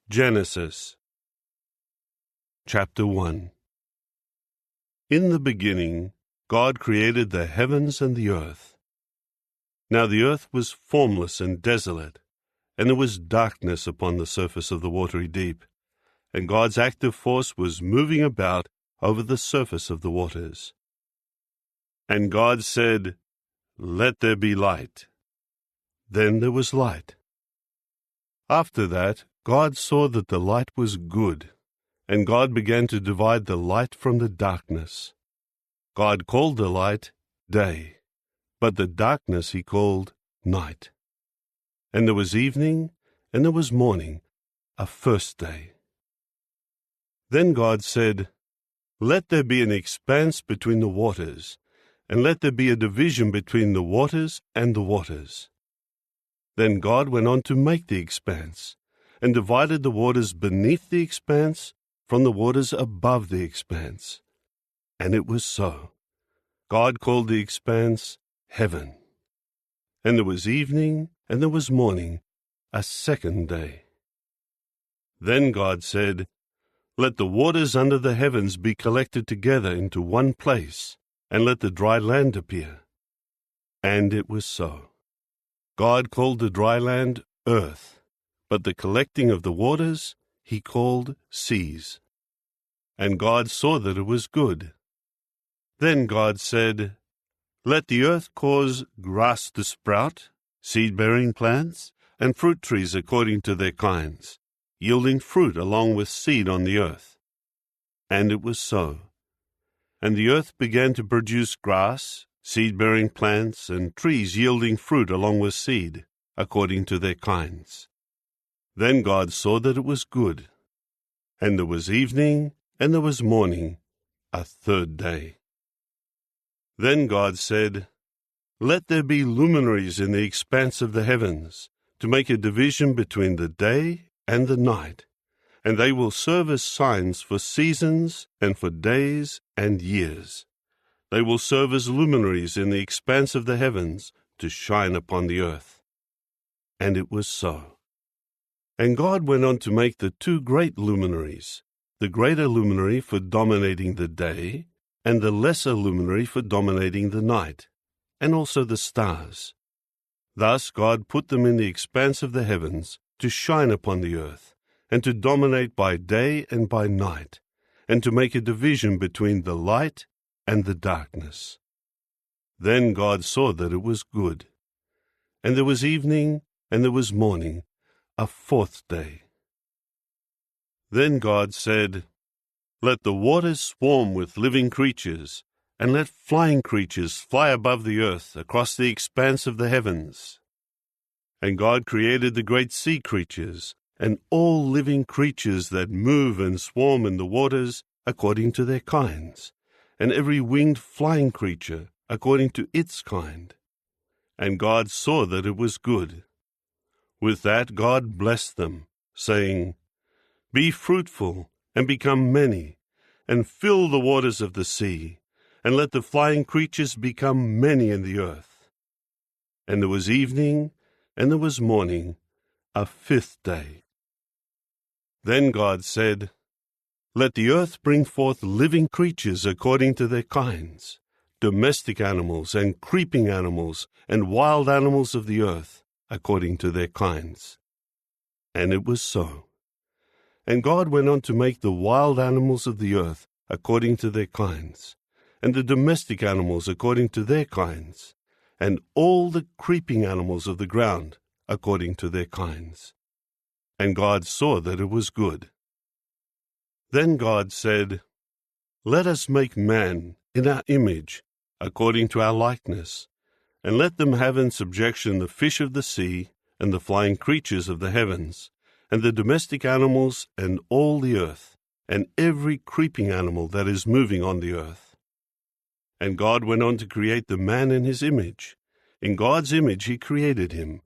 Genesis Chapter 1. In the beginning, God created the heavens and the earth. Now the earth was formless and desolate, and there was darkness upon the surface of the watery deep, and God's active force was moving about over the surface of the waters. And God said, "Let there be light." Then there was light. After that, God saw that the light was good, and God began to divide the light from the darkness. God called the light day, but the darkness he called night. And there was evening, and there was morning, a first day. Then God said, "Let there be an expanse between the waters, and let there be a division between the waters and the waters." Then God went on to make the expanse, and divided the waters beneath the expanse from the waters above the expanse. And it was so. God called the expanse heaven. And there was evening, and there was morning, a second day. Then God said, "Let the waters under the heavens be collected together into one place, and let the dry land appear." And it was so. God called the dry land earth, but the collecting of the waters he called seas. And God saw that it was good. Then God said, "Let the earth cause grass to sprout, seed-bearing plants, and fruit trees according to their kinds, yielding fruit along with seed on the earth." And it was so. And the earth began to produce grass, seed-bearing plants, and trees yielding fruit along with seed, according to their kinds. Then God saw that it was good. And there was evening, and there was morning, a third day. Then God said, "Let there be luminaries in the expanse of the heavens, to make a division between the day and the night, and they will serve as signs for seasons and for days and years. They will serve as luminaries in the expanse of the heavens to shine upon the earth." And it was so. And God went on to make the two great luminaries, the greater luminary for dominating the day, and the lesser luminary for dominating the night, and also the stars. Thus God put them in the expanse of the heavens to shine upon the earth, and to dominate by day and by night, and to make a division between the light and the darkness. Then God saw that it was good. And there was evening, and there was morning, a fourth day. Then God said, "Let the waters swarm with living creatures, and let flying creatures fly above the earth across the expanse of the heavens." And God created the great sea creatures, and all living creatures that move and swarm in the waters according to their kinds, and every winged flying creature according to its kind. And God saw that it was good. With that God blessed them, saying, "Be fruitful, and become many, and fill the waters of the sea, and let the flying creatures become many in the earth." And there was evening, and there was morning, a fifth day. Then God said, "Let the earth bring forth living creatures according to their kinds, domestic animals and creeping animals and wild animals of the earth according to their kinds." And it was so. And God went on to make the wild animals of the earth according to their kinds, and the domestic animals according to their kinds, and all the creeping animals of the ground according to their kinds. And God saw that it was good. Then God said, "Let us make man in our image, according to our likeness, and let them have in subjection the fish of the sea, and the flying creatures of the heavens, and the domestic animals, and all the earth, and every creeping animal that is moving on the earth." And God went on to create the man in his image. In God's image he created him.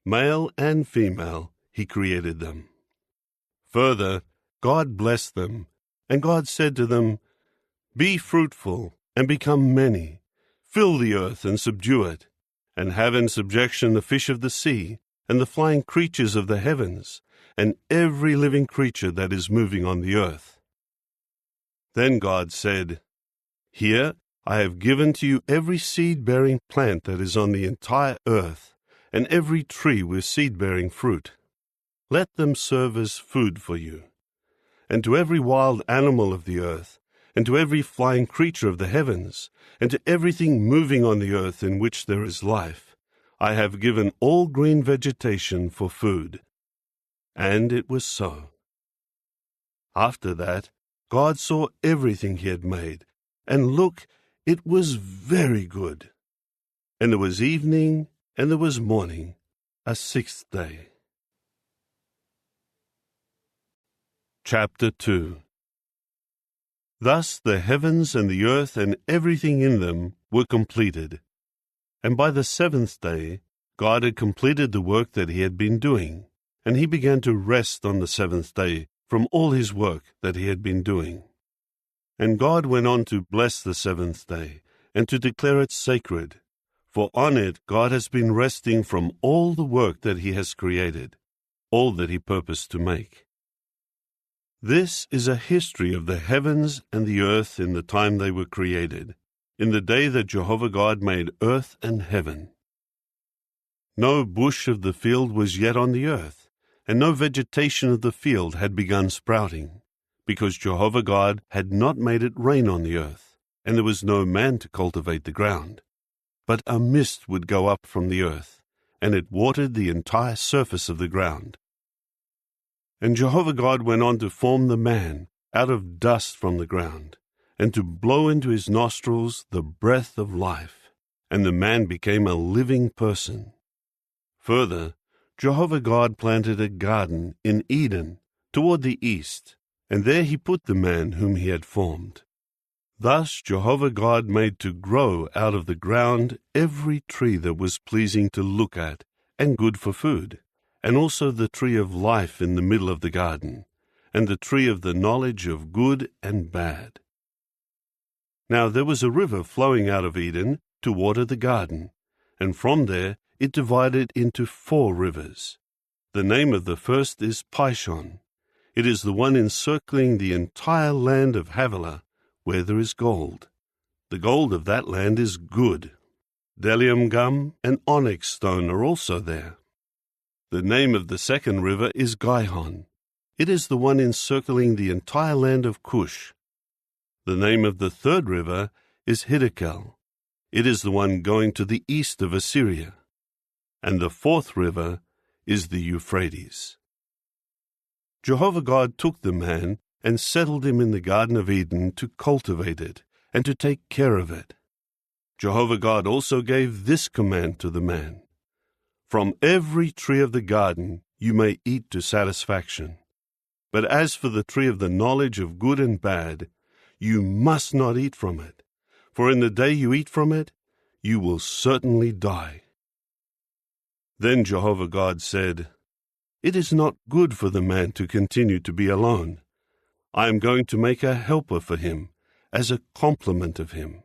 Male and female he created them. Further, God blessed them, and God said to them, "Be fruitful, and become many. Fill the earth and subdue it, and have in subjection the fish of the sea, and the flying creatures of the heavens, and every living creature that is moving on the earth. Then God said, Here I have given to you every seed-bearing plant that is on the entire earth, and every tree with seed-bearing fruit. Let them serve as food for you. And to every wild animal of the earth, and to every flying creature of the heavens, and to everything moving on the earth in which there is life, I have given all green vegetation for food. And it was so. After that, God saw everything he had made, and look, it was very good. And there was evening, and there was morning, a sixth day. Chapter 2. Thus the heavens and the earth and everything in them were completed. And by the seventh day God had completed the work that he had been doing, and he began to rest on the seventh day from all his work that he had been doing. And God went on to bless the seventh day, and to declare it sacred, for on it God has been resting from all the work that he has created, all that he purposed to make. This is a history of the heavens and the earth in the time they were created, in the day that Jehovah God made earth and heaven. No bush of the field was yet on the earth, and no vegetation of the field had begun sprouting, because Jehovah God had not made it rain on the earth, and there was no man to cultivate the ground. But a mist would go up from the earth, and it watered the entire surface of the ground. And Jehovah God went on to form the man out of dust from the ground, and to blow into his nostrils the breath of life, and the man became a living person. Further, Jehovah God planted a garden in Eden toward the east, and there he put the man whom he had formed. Thus Jehovah God made to grow out of the ground every tree that was pleasing to look at and good for food, and also the tree of life in the middle of the garden, and the tree of the knowledge of good and bad. Now there was a river flowing out of Eden to water the garden, and from there it divided into 4 rivers. The name of the first is Pishon. It is the one encircling the entire land of Havilah, where there is gold. The gold of that land is good. Bdellium gum and onyx stone are also there. The name of the second river is Gihon. It is the one encircling the entire land of Cush. The name of the third river is Hiddekel. It is the one going to the east of Assyria. And the fourth river is the Euphrates. Jehovah God took the man and settled him in the Garden of Eden to cultivate it and to take care of it. Jehovah God also gave this command to the man: From every tree of the garden you may eat to satisfaction. But as for the tree of the knowledge of good and bad, you must not eat from it, for in the day you eat from it, you will certainly die. Then Jehovah God said, It is not good for the man to continue to be alone. I am going to make a helper for him, as a complement of him.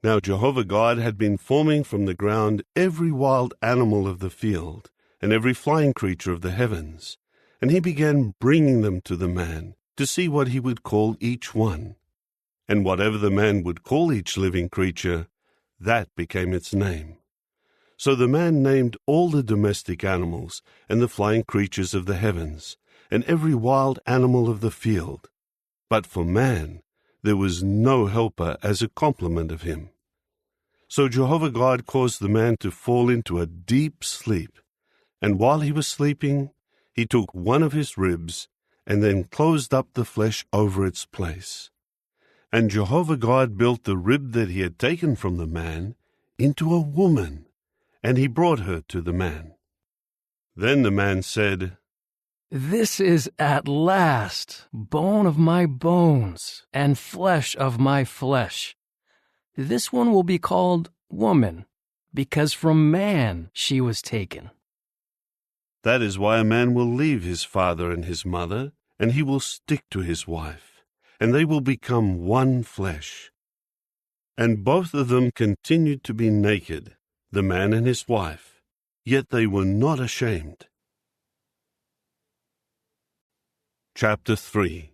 Now Jehovah God had been forming from the ground every wild animal of the field, and every flying creature of the heavens, and he began bringing them to the man, to see what he would call each one. And whatever the man would call each living creature, that became its name. So the man named all the domestic animals, and the flying creatures of the heavens, and every wild animal of the field. But for man there was no helper as a complement of him. So Jehovah God caused the man to fall into a deep sleep, and while he was sleeping, he took one of his ribs, and then closed up the flesh over its place. And Jehovah God built the rib that he had taken from the man into a woman, and he brought her to the man. Then the man said, This is at last bone of my bones and flesh of my flesh. This one will be called woman, because from man she was taken. That is why a man will leave his father and his mother, and he will stick to his wife, and they will become one flesh. And both of them continued to be naked, the man and his wife, yet they were not ashamed. Chapter 3.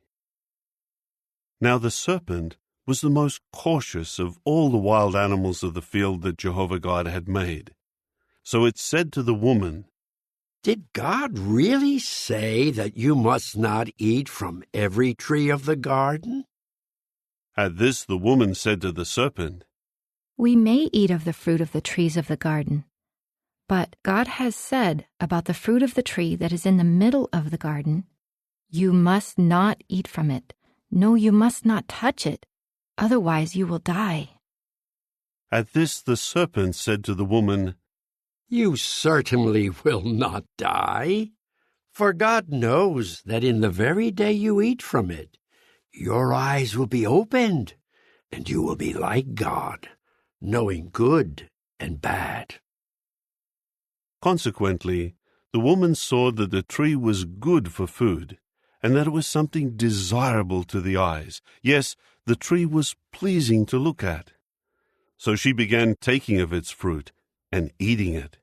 Now the serpent was the most cautious of all the wild animals of the field that Jehovah God had made. So it said to the woman, Did God really say that you must not eat from every tree of the garden? At this the woman said to the serpent, We may eat of the fruit of the trees of the garden, but God has said about the fruit of the tree that is in the middle of the garden, You must not eat from it. No, you must not touch it. Otherwise you will die. At this the serpent said to the woman, You certainly will not die, for God knows that in the very day you eat from it, your eyes will be opened, and you will be like God, knowing good and bad. Consequently, the woman saw that the tree was good for food, and that it was something desirable to the eyes. Yes, the tree was pleasing to look at. So she began taking of its fruit and eating it.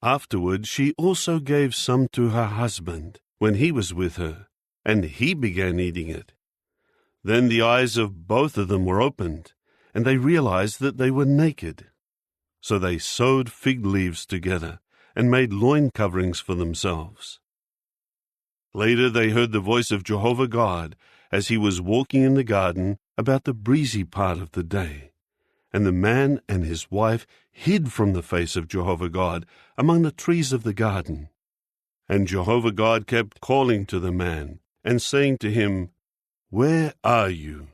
Afterward she also gave some to her husband when he was with her, and he began eating it. Then the eyes of both of them were opened, and they realized that they were naked. So they sewed fig leaves together and made loin coverings for themselves. Later they heard the voice of Jehovah God as he was walking in the garden about the breezy part of the day. And the man and his wife hid from the face of Jehovah God among the trees of the garden. And Jehovah God kept calling to the man and saying to him, Where are you?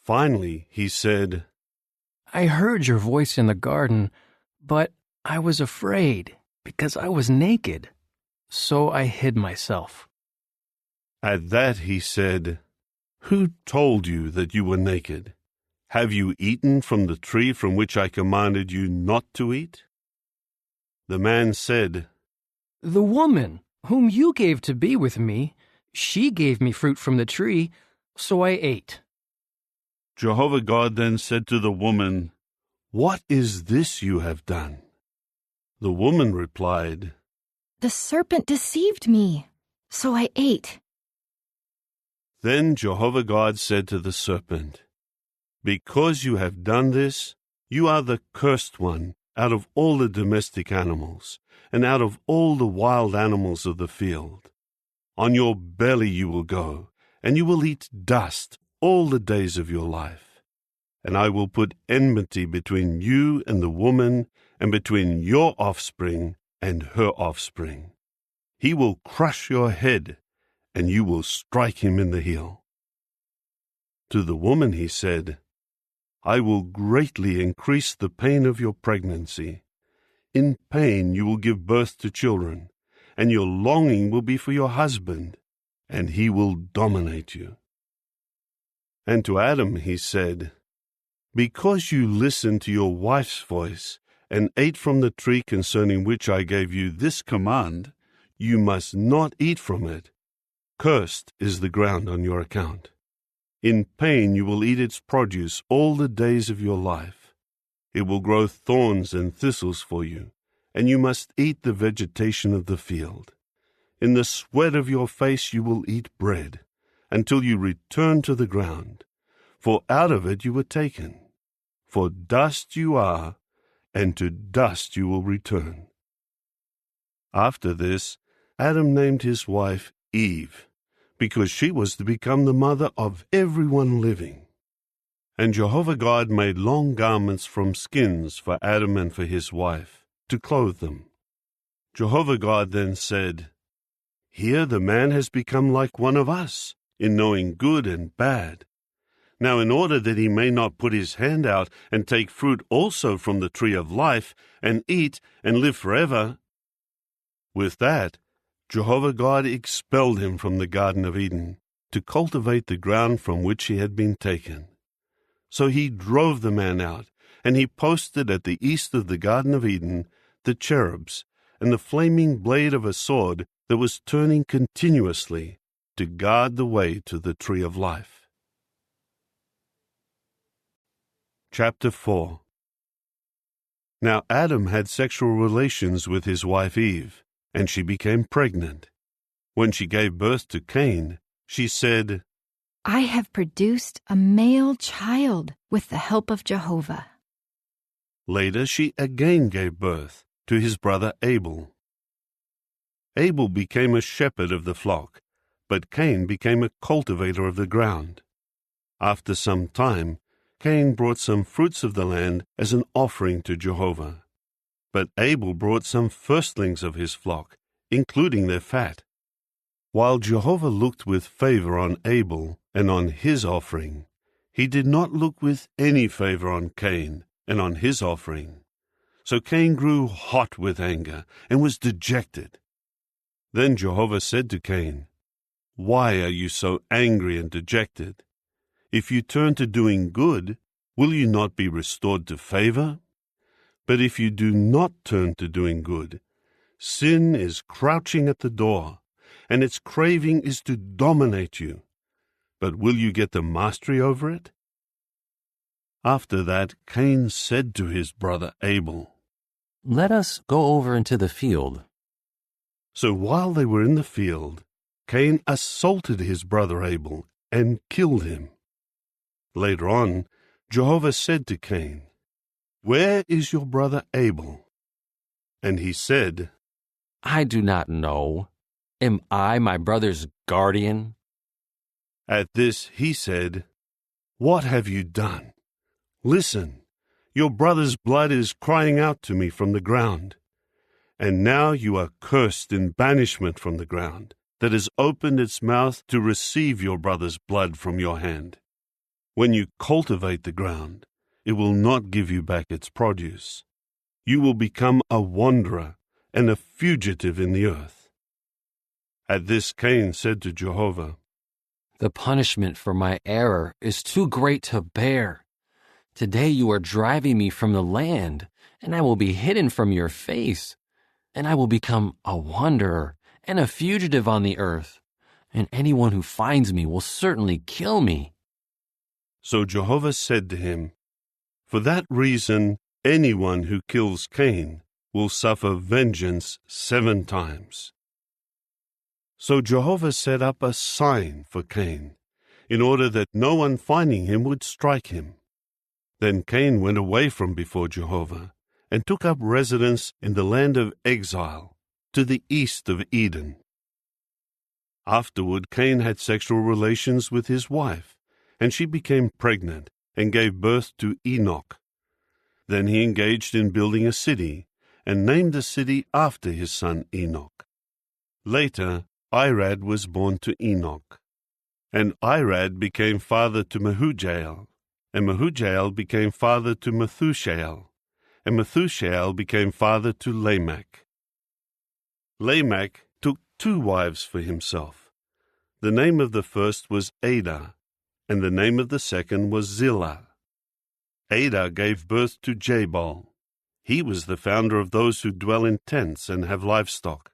Finally he said, I heard your voice in the garden, but I was afraid because I was naked. So I hid myself. At that he said, Who told you that you were naked? Have you eaten from the tree from which I commanded you not to eat? The man said, The woman whom you gave to be with me, she gave me fruit from the tree, so I ate. Jehovah God then said to the woman, What is this you have done? The woman replied, The serpent deceived me, so I ate. Then Jehovah God said to the serpent, Because you have done this, you are the cursed one out of all the domestic animals, and out of all the wild animals of the field. On your belly you will go, and you will eat dust all the days of your life. And I will put enmity between you and the woman, and between your offspring and her offspring. He will crush your head, and you will strike him in the heel. To the woman he said, I will greatly increase the pain of your pregnancy. In pain you will give birth to children, and your longing will be for your husband, and he will dominate you. And to Adam he said, Because you listened to your wife's voice, and ate from the tree concerning which I gave you this command, you must not eat from it. Cursed is the ground on your account. In pain you will eat its produce all the days of your life. It will grow thorns and thistles for you, and you must eat the vegetation of the field. In the sweat of your face you will eat bread, until you return to the ground, for out of it you were taken. For dust you are, and to dust you will return. After this, Adam named his wife Eve, because she was to become the mother of everyone living. And Jehovah God made long garments from skins for Adam and for his wife, to clothe them. Jehovah God then said, Here the man has become like one of us, in knowing good and bad. Now in order that he may not put his hand out and take fruit also from the tree of life, and eat and live forever. With that, Jehovah God expelled him from the Garden of Eden, to cultivate the ground from which he had been taken. So he drove the man out, and he posted at the east of the Garden of Eden the cherubs, and the flaming blade of a sword that was turning continuously to guard the way to the tree of life. Chapter 4. Now Adam had sexual relations with his wife Eve, and she became pregnant. When she gave birth to Cain, she said, I have produced a male child with the help of Jehovah. Later she again gave birth to his brother Abel. Abel became a shepherd of the flock, but Cain became a cultivator of the ground. After some time, Cain brought some fruits of the land as an offering to Jehovah. But Abel brought some firstlings of his flock, including their fat. While Jehovah looked with favor on Abel and on his offering, he did not look with any favor on Cain and on his offering. So Cain grew hot with anger and was dejected. Then Jehovah said to Cain, Why are you so angry and dejected? If you turn to doing good, will you not be restored to favor? But if you do not turn to doing good, sin is crouching at the door, and its craving is to dominate you. But will you get the mastery over it? After that, Cain said to his brother Abel, Let us go over into the field. So while they were in the field, Cain assaulted his brother Abel and killed him. Later on, Jehovah said to Cain, Where is your brother Abel? And he said, I do not know. Am I my brother's guardian? At this he said, What have you done? Listen, your brother's blood is crying out to me from the ground. And now you are cursed in banishment from the ground, that has opened its mouth to receive your brother's blood from your hand. When you cultivate the ground, it will not give you back its produce. You will become a wanderer and a fugitive in the earth. At this Cain said to Jehovah, The punishment for my error is too great to bear. Today you are driving me from the land, and I will be hidden from your face. And I will become a wanderer and a fugitive on the earth, and anyone who finds me will certainly kill me. So Jehovah said to him, For that reason, anyone who kills Cain will suffer vengeance 7 times. So Jehovah set up a sign for Cain, in order that no one finding him would strike him. Then Cain went away from before Jehovah, and took up residence in the land of exile, to the east of Eden. Afterward, Cain had sexual relations with his wife, and she became pregnant and gave birth to Enoch. Then he engaged in building a city, and named the city after his son Enoch. Later, Irad was born to Enoch. And Irad became father to Mehujael, and Mehujael became father to Methushael, and Methushael became father to Lamech. Lamech took 2 wives for himself. The name of the first was Adah, and the name of the second was Zillah. Adah gave birth to Jabal. He was the founder of those who dwell in tents and have livestock.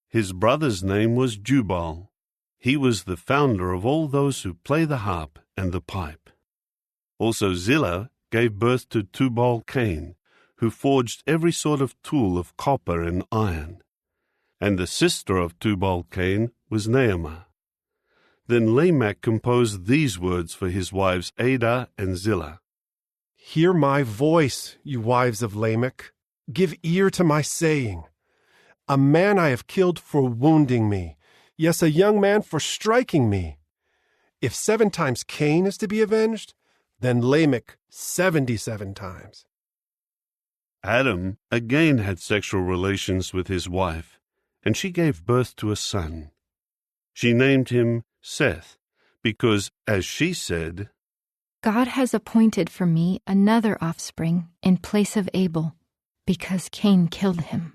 His brother's name was Jubal. He was the founder of all those who play the harp and the pipe. Also Zillah gave birth to Tubal-Cain, who forged every sort of tool of copper and iron. And the sister of Tubal-Cain was Naamah. Then Lamech composed these words for his wives Adah and Zillah. Hear my voice, you wives of Lamech. Give ear to my saying. A man I have killed for wounding me, yes, a young man for striking me. If 7 times Cain is to be avenged, then Lamech 77 times. Adam again had sexual relations with his wife, and she gave birth to a son. She named him Seth, because, as she said, God has appointed for me another offspring in place of Abel, because Cain killed him.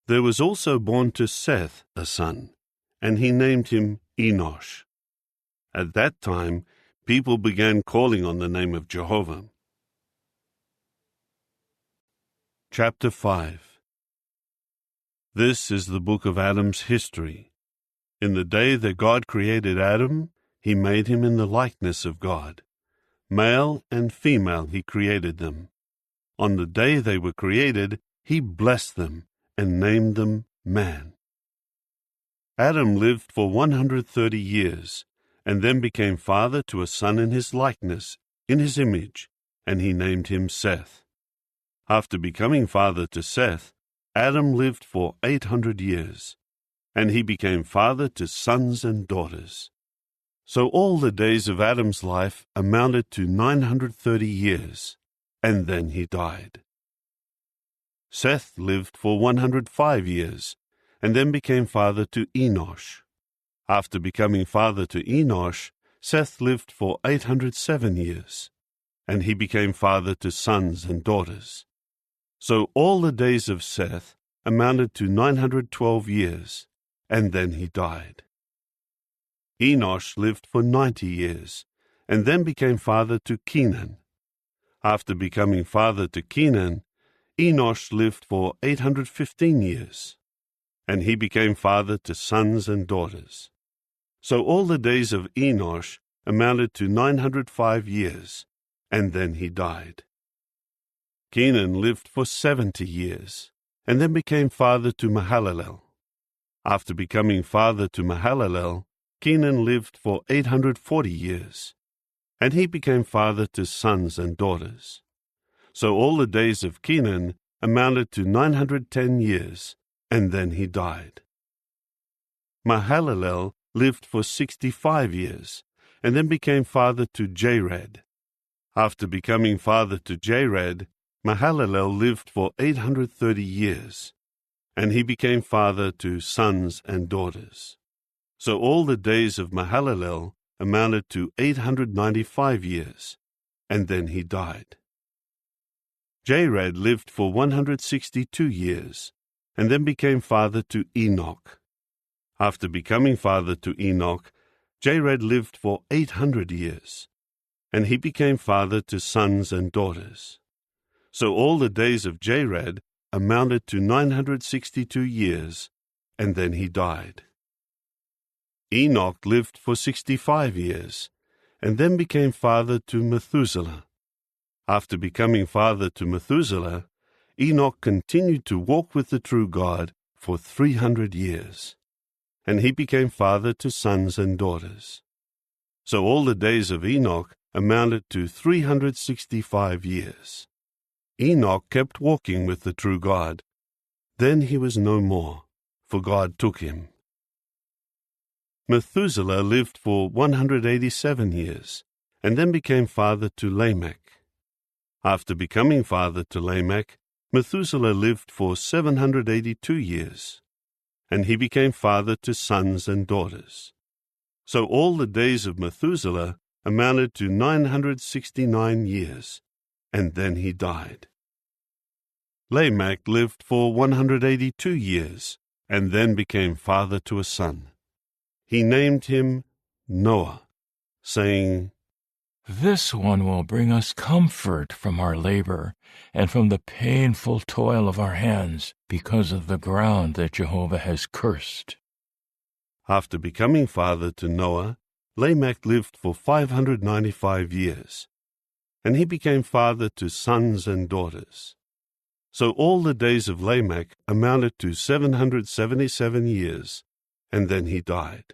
There was also born to Seth a son, and he named him Enosh. At that time, people began calling on the name of Jehovah. Chapter 5. This is the book of Adam's history. In the day that God created Adam, he made him in the likeness of God. Male and female he created them. On the day they were created, he blessed them and named them man. Adam lived for 130 years, and then became father to a son in his likeness, in his image, and he named him Seth. After becoming father to Seth, Adam lived for 800 years, and he became father to sons and daughters. So all the days of Adam's life amounted to 930 years, and then he died. Seth lived for 105 years, and then became father to Enosh. After becoming father to Enosh, Seth lived for 807 years, and he became father to sons and daughters. So all the days of Seth amounted to 912 years, and then he died. Enosh lived for 90 years, and then became father to Kenan. After becoming father to Kenan, Enosh lived for 815 years, and he became father to sons and daughters. So all the days of Enosh amounted to 905 years, and then he died. Kenan lived for 70 years, and then became father to Mahalalel. After becoming father to Mahalalel, Kenan lived for 840 years, and he became father to sons and daughters. So all the days of Kenan amounted to 910 years, and then he died. Mahalalel lived for 65 years, and then became father to Jared. After becoming father to Jared, Mahalalel lived for 830 years, and he became father to sons and daughters. So all the days of Mahalalel amounted to 895 years, and then he died. Jared lived for 162 years, and then became father to Enoch. After becoming father to Enoch, Jared lived for 800 years, and he became father to sons and daughters. So all the days of Jared amounted to 962 years, and then he died. Enoch lived for 65 years, and then became father to Methuselah. After becoming father to Methuselah, Enoch continued to walk with the true God for 300 years, and he became father to sons and daughters. So all the days of Enoch amounted to 365 years. Enoch kept walking with the true God. Then he was no more, for God took him. Methuselah lived for 187 years, and then became father to Lamech. After becoming father to Lamech, Methuselah lived for 782 years, and he became father to sons and daughters. So all the days of Methuselah amounted to 969 years, and then he died. Lamech lived for 182 years, and then became father to a son. He named him Noah, saying, "This one will bring us comfort from our labor and from the painful toil of our hands because of the ground that Jehovah has cursed." After becoming father to Noah, Lamech lived for 595 years, and he became father to sons and daughters. So all the days of Lamech amounted to 777 years, and then he died.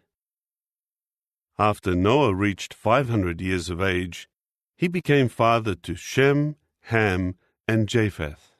After Noah reached 500 years of age, he became father to Shem, Ham, and Japheth.